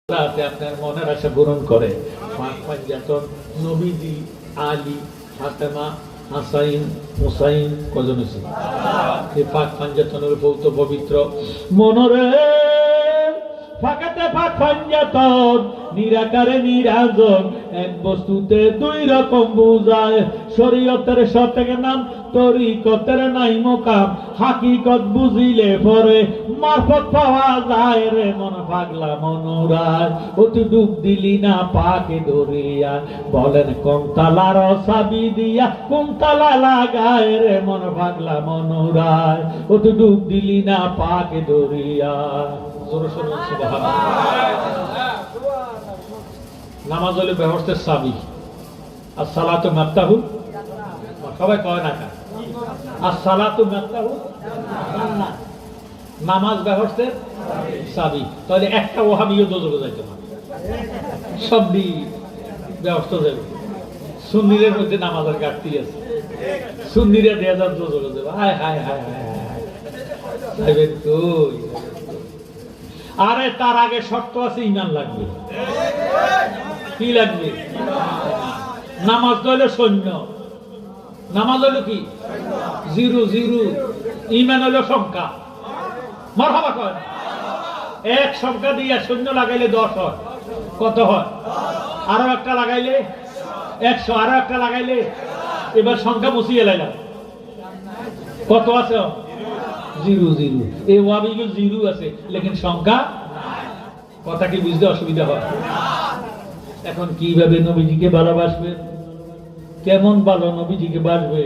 আপনার মনের আশা পূরণ করে। পাঁচজন নবীজি, আলী, ফাতেমা, হাসাইন, হুসাইন কজন হয়েছে? এই পাক পাঞ্জাতনের বহুত পবিত্র মনরে ফাঁকাতে ফাঁক পাঞ্জাতন নিরাকারে নিরাজন এক বস্তুতে দুই রকম বুঝায়। শরীয়তের সতেক নাম, তরিকতের নাই মোকাম, হাকিকত বুঝিলে পরে মারফত পাওয়া যায় রে মন পাগলা মনোরাজ। অতি ডুব দিলি না পাকে ধরিয়া, বলেন কোন তালার চাবি দিয়া কোন তালা লাগায় রে মন পাগলা মনোরাজ। অতি ডুব দিলি না পাকে ধরিয়া। নামাজ হলে ব্যবস্থার চাবি, আর সালাতু মাফতাহু, সবাই কয় না কা, আর সালাতু মাফতাহু জান্নাত, নামাজ ব্যবস্থার চাবি। তাহলে একটা ওহাবিও দোজখে যাইতে না, সবই ব্যবস্থা যাবে। সুন্নিদের মধ্যে নামাজের ঘাটতি আছে, সুন্নিরা 2000 দোজখে যাবে। হায় হায় হায় হায় হায়, তুই আরে তার আগে শর্ত আছে, ঈমান লাগবে। কি লাগবে? নামাজ হইল সৈন্য, নামাজ হইল কি? Zero zero. ঈমান হইল সংখ্যা। মারহাবা কয়, এক সংখ্যা দিয়ে সৈন্য লাগাইলে 10 হয়। কত হয়? আরো একটা লাগাইলে 100, আরো একটা লাগাইলে, এবার সংখ্যা মুছিয়ে লাইলাম, কত আছে? Zero zero. এই ওয়াবিগুলো জিরো আছে, লেকিন সংখ্যা। কথা কি বুঝতে অসুবিধা হয়? এখন কিভাবে নবীজিকে ভালোবাসবে? কেমন ভালো নবীজিকে বাসবে?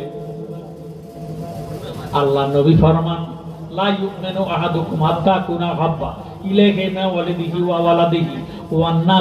আল্লাহ নবী ফরমান, লা ইউমিনু আহাদুকুম হাত্তা কুনা হাব্বা ইলাইহি ওয়া ওয়ালিদিহি ওয়া ওয়ালাদিহি ওয়ান নাস